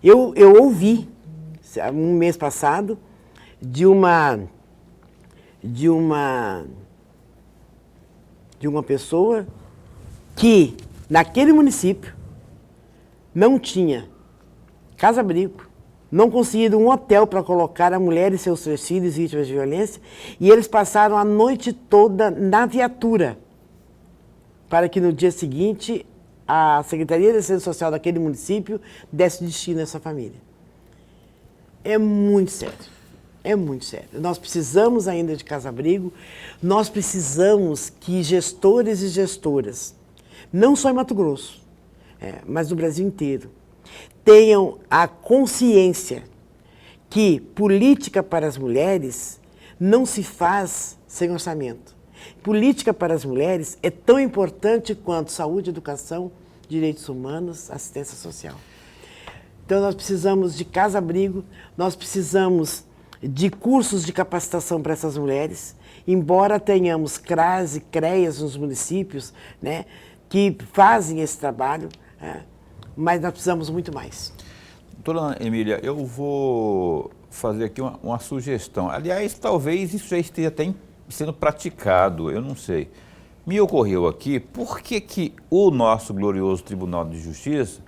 Eu ouvi, um mês passado, de uma pessoa que, naquele município, não tinha casa-abrigo, não conseguiram um hotel para colocar a mulher e seus 3 filhos vítimas de violência, e eles passaram a noite toda na viatura, para que no dia seguinte a Secretaria de Assistência Social daquele município desse destino a essa família. É muito sério, é muito sério. Nós precisamos ainda de casa-abrigo, nós precisamos que gestores e gestoras, não só em Mato Grosso, mas no Brasil inteiro, tenham a consciência que política para as mulheres não se faz sem orçamento. Política para as mulheres é tão importante quanto saúde, educação, direitos humanos, assistência social. Então, nós precisamos de casa-abrigo, nós precisamos de cursos de capacitação para essas mulheres, embora tenhamos CRAS e CREAS nos municípios, né, que fazem esse trabalho, mas nós precisamos muito mais. Doutora Emília, eu vou fazer aqui uma sugestão. Aliás, talvez isso já esteja até sendo praticado, eu não sei. Me ocorreu aqui, por que o nosso glorioso Tribunal de Justiça,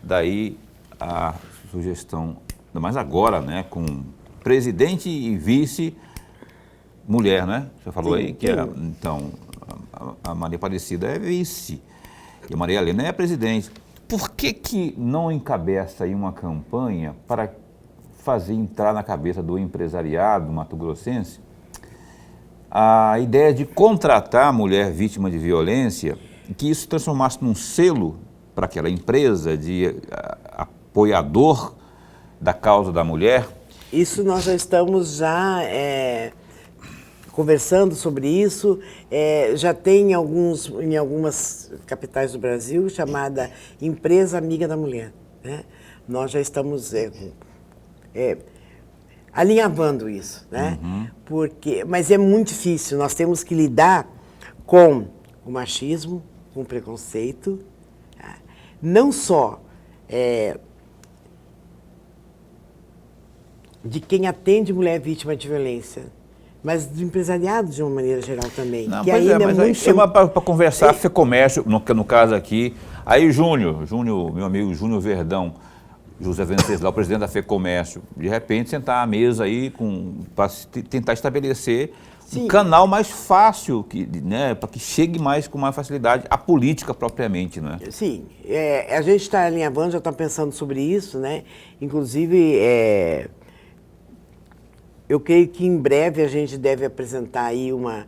daí a sugestão, mas agora, né, com presidente e vice mulher, né? Você falou aí que então, a Maria Aparecida é vice e a Maria Helena é presidente. Por que não encabeça aí uma campanha para fazer entrar na cabeça do empresariado mato-grossense a ideia de contratar a mulher vítima de violência, que isso se transformasse num selo para aquela empresa de apoiador da causa da mulher? Isso nós já estamos conversando sobre isso. Já tem em algumas capitais do Brasil chamada Empresa Amiga da Mulher, né? Nós já estamos alinhavando isso, né? Mas é muito difícil, nós temos que lidar com o machismo, com o preconceito, tá? Não só de quem atende mulher vítima de violência, mas do empresariado de uma maneira geral também. Não, que pois ainda mas muito... aí chama para conversar, FEComércio, no caso aqui. Aí Júnior, meu amigo Júnior Verdão, José Venceslau, o presidente da FEComércio, de repente sentar à mesa aí para tentar estabelecer um canal mais fácil, né, para que chegue com mais facilidade a política propriamente, né? Sim, a gente está alinhavando, já está pensando sobre isso, né? Inclusive, eu creio que em breve a gente deve apresentar aí uma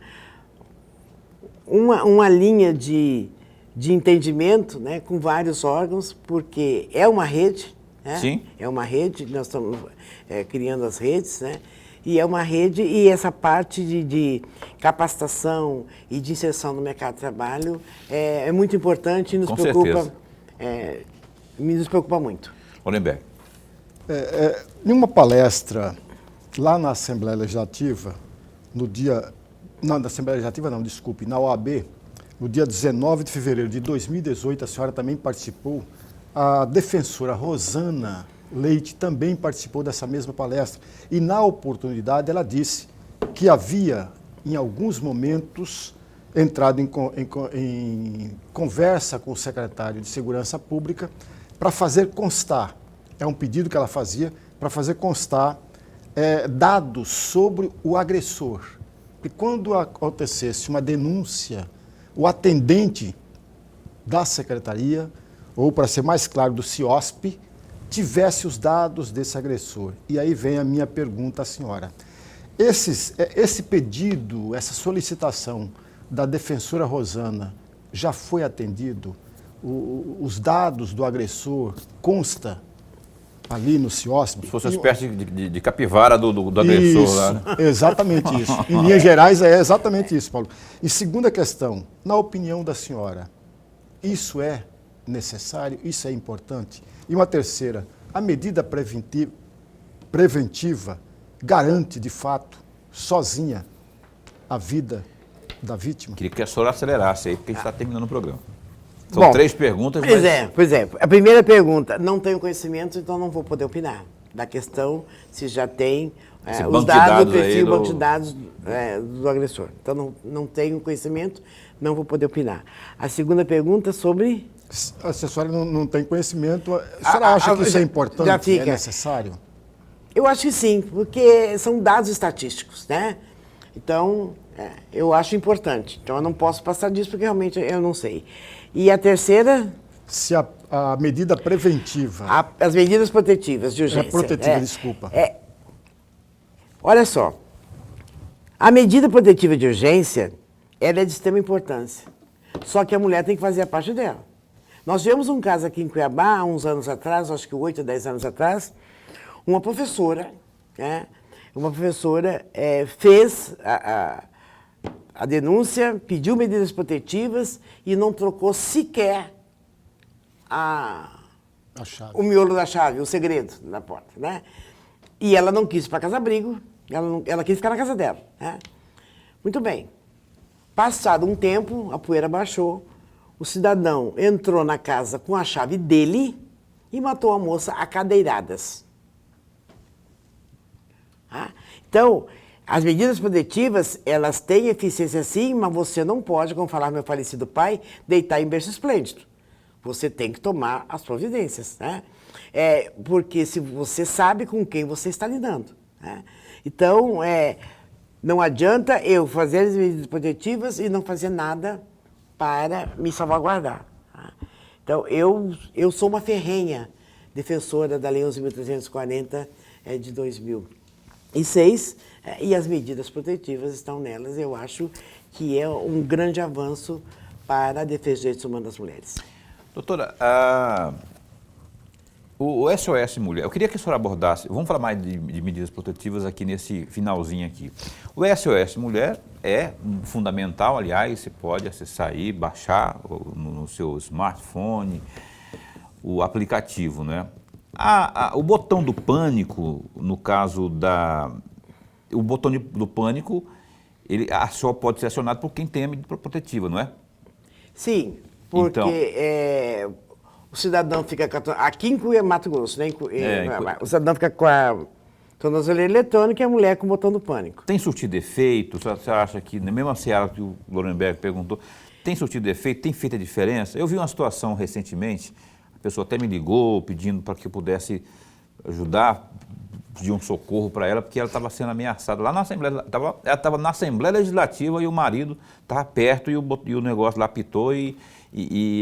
linha de entendimento, né, com vários órgãos, porque é uma rede, né? Sim. É uma rede, nós estamos criando as redes, né? E é uma rede, e essa parte de capacitação e de inserção no mercado de trabalho é muito importante e nos preocupa muito. Olenberg. Em uma palestra lá na Assembleia Legislativa, na Assembleia Legislativa não, desculpe, na OAB, no dia 19 de fevereiro de 2018, a senhora também participou, a defensora Rosana Leite também participou dessa mesma palestra e, na oportunidade, ela disse que havia, em alguns momentos, entrado em conversa com o secretário de Segurança Pública para fazer constar, é um pedido que ela fazia, para fazer constar dados sobre o agressor. E quando acontecesse uma denúncia, o atendente da secretaria, ou para ser mais claro, do CIOSP, tivesse os dados desse agressor. E aí vem a minha pergunta à senhora. Esse pedido, essa solicitação da defensora Rosana já foi atendido? Os dados do agressor consta ali no CIOSP? Se fosse uma espécie de capivara do agressor isso, lá, né? Exatamente isso. Em linhas gerais é exatamente isso, Paulo. E segunda questão, na opinião da senhora, isso é necessário? Isso é importante? E uma terceira, a medida preventiva garante, de fato, sozinha, a vida da vítima? Queria que a senhora acelerasse aí, porque a gente está terminando o programa. São 3 perguntas, mas... Pois é. A primeira pergunta, não tenho conhecimento, então não vou poder opinar. Da questão se já tem os dados, o perfil, banco de dados do agressor. Então não tenho conhecimento, não vou poder opinar. A segunda pergunta sobre... Se a senhora não tem conhecimento, a senhora acha que isso é importante, é necessário? Eu acho que sim, porque são dados estatísticos, né? Então, eu acho importante. Então, eu não posso passar disso porque realmente eu não sei. E a terceira... Se a medida preventiva... As medidas protetivas de urgência. Desculpa. Olha só, a medida protetiva de urgência, ela é de extrema importância. Só que a mulher tem que fazer a parte dela. Nós tivemos um caso aqui em Cuiabá, há uns anos atrás, acho que 8 ou 10 anos atrás, uma professora, né? Fez a denúncia, pediu medidas protetivas e não trocou sequer o miolo da chave, o segredo da porta, né? E ela não quis ir para casa-abrigo, ela quis ficar na casa dela, né? Muito bem. Passado um tempo, a poeira baixou, o cidadão entrou na casa com a chave dele e matou a moça a cadeiradas. Então, as medidas protetivas, elas têm eficiência sim, mas você não pode, como falava meu falecido pai, deitar em berço esplêndido. Você tem que tomar as providências, né? Porque se você sabe com quem você está lidando, né? Então, não adianta eu fazer as medidas protetivas e não fazer nada para me salvaguardar. Tá? Então, eu sou uma ferrenha defensora da Lei 11.340 de 2006 e as medidas protetivas estão nelas. Eu acho que é um grande avanço para a defesa dos direitos humanos das mulheres. Doutora, O SOS Mulher, eu queria que a senhora abordasse, vamos falar mais de medidas protetivas aqui nesse finalzinho aqui. O SOS Mulher é fundamental, aliás, você pode acessar aí, baixar no seu smartphone o aplicativo, né? O botão do pânico, no caso o botão do pânico, só pode ser acionado por quem tem a medida protetiva, não é? Sim, porque Então, o cidadão fica com aqui em Mato Grosso, né? O cidadão fica com a tornozeleira eletrônica e a mulher com o botão do pânico. tem surtido efeito? Você acha que, na mesma seara que o Lorenberg perguntou, tem surtido efeito? Tem feito a diferença? Eu vi uma situação recentemente, a pessoa até me ligou pedindo para que eu pudesse ajudar, pedir um socorro para ela, porque ela estava sendo ameaçada lá na Assembleia, ela estava na Assembleia Legislativa e o marido estava perto e o negócio lá apitou e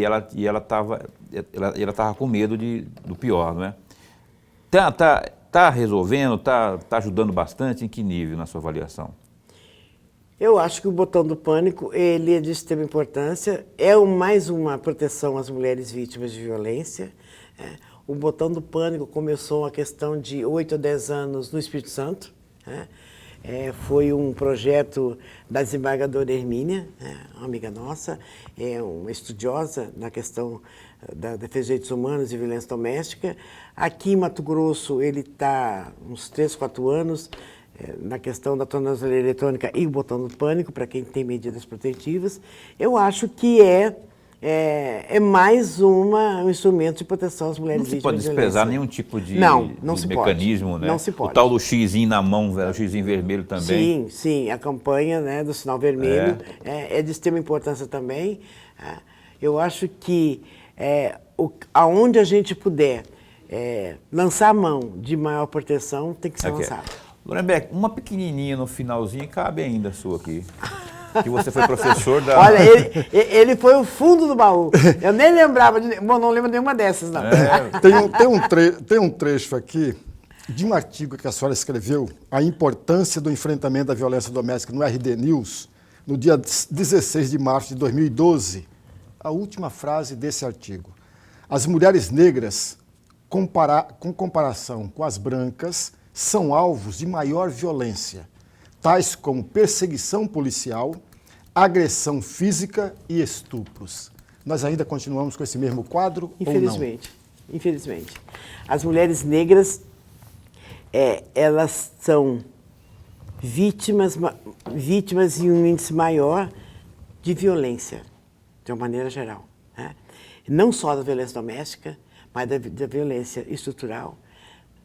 ela estava com medo do pior, não é? Tá resolvendo, tá ajudando bastante, em que nível na sua avaliação? Eu acho que o botão do pânico, ele é de extrema importância, mais uma proteção às mulheres vítimas de violência. O botão do pânico começou a questão de 8 a 10 anos no Espírito Santo. Foi um projeto da desembargadora Hermínia, uma amiga nossa, uma estudiosa na questão da defesa de direitos humanos e violência doméstica. Aqui em Mato Grosso, ele está uns 3, 4 anos na questão da tornozeleira eletrônica e o botão do pânico, para quem tem medidas protetivas. Eu acho que é mais um instrumento de proteção às mulheres vítimas de violência. Não se pode desprezar nenhum tipo de mecanismo, pode. né? Não se pode. O tal do xizinho na mão, o xizinho vermelho também. Sim, a campanha, né, do sinal vermelho é de extrema importância também. Eu acho que aonde a gente puder lançar a mão de maior proteção, tem que ser lançado. Lorenberg, uma pequenininha no finalzinho cabe ainda a sua aqui. Que você foi professor da... Olha, ele foi o fundo do baú. Eu nem lembrava, não lembro nenhuma dessas, não. Tem um trecho aqui de um artigo que a senhora escreveu, A Importância do Enfrentamento da Violência Doméstica, no RD News, no dia 16 de março de 2012. A última frase desse artigo. As mulheres negras, com comparação com as brancas, são alvos de maior violência, tais como perseguição policial, agressão física e estupros. Nós ainda continuamos com esse mesmo quadro ou não? Infelizmente. As mulheres negras, elas são vítimas em um índice maior de violência, de uma maneira geral. Né? Não só da violência doméstica, mas da violência estrutural,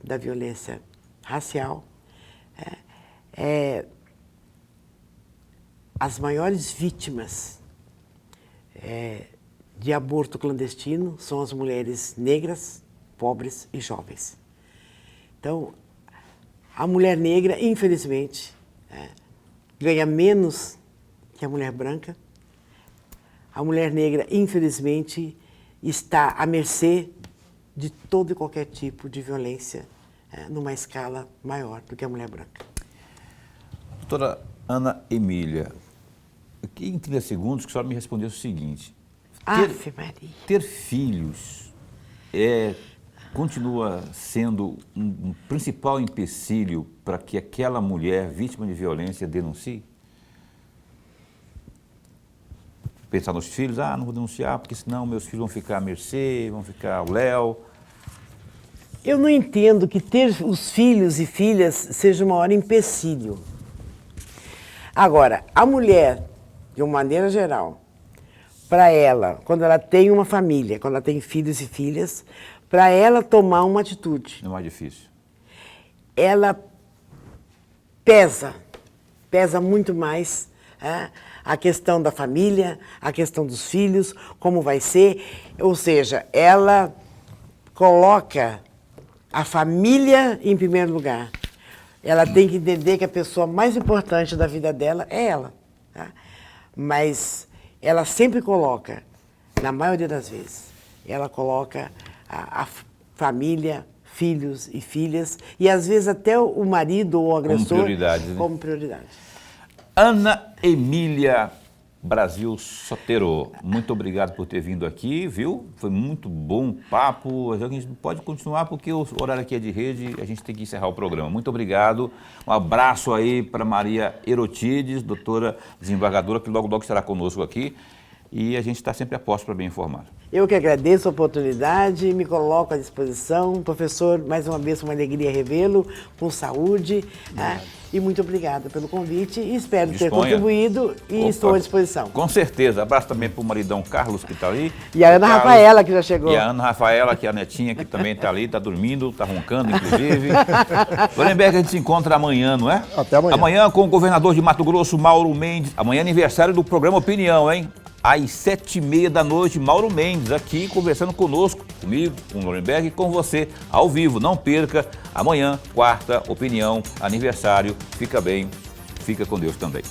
da violência racial. As maiores vítimas de aborto clandestino são as mulheres negras, pobres e jovens. Então, a mulher negra, infelizmente, ganha menos que a mulher branca. A mulher negra, infelizmente, está à mercê de todo e qualquer tipo de violência numa escala maior do que a mulher branca. Doutora Ana Emília, aqui em 30 segundos que a senhora me respondeu o seguinte. Ter filhos continua sendo um principal empecilho para que aquela mulher vítima de violência denuncie? Pensar nos filhos, não vou denunciar, porque senão meus filhos vão ficar à mercê, vão ficar ao léu. Eu não entendo que ter os filhos e filhas seja o maior empecilho. Agora, a mulher, de uma maneira geral, para ela, quando ela tem uma família, quando ela tem filhos e filhas, para ela tomar uma atitude. É mais difícil. Ela pesa muito mais a questão da família, a questão dos filhos, como vai ser. Ou seja, ela coloca a família em primeiro lugar. Ela tem que entender que a pessoa mais importante da vida dela é ela. Tá? Mas ela sempre coloca, na maioria das vezes, ela coloca a família, filhos e filhas, e às vezes até o marido ou o agressor como prioridade. Como prioridade. Ana Emília Brasil Sotero, muito obrigado por ter vindo aqui, viu? Foi muito bom o papo. A gente pode continuar porque o horário aqui é de rede, a gente tem que encerrar o programa. Muito obrigado. Um abraço aí para Maria Erotides, doutora desembargadora, que logo estará conosco aqui. E a gente está sempre a posto para bem informado. Eu que agradeço a oportunidade, me coloco à disposição. Professor, mais uma vez, uma alegria revê-lo, com saúde. E muito obrigada pelo convite e espero ter contribuído e estou à disposição. Com certeza. Abraço também para o maridão Carlos, que está ali. E a Ana Rafaela, que já chegou. E a Ana Rafaela, que é a netinha, que também está ali, está dormindo, está roncando, inclusive. Lorenberg, a gente se encontra amanhã, não é? Até amanhã. Amanhã com o governador de Mato Grosso, Mauro Mendes. Amanhã é aniversário do programa Opinião, hein? Às 7h30 da noite, Mauro Mendes aqui conversando conosco, comigo, com o Lorenberg e com você, ao vivo. Não perca, amanhã, quarta, Opinião, aniversário. Fica bem, fica com Deus também.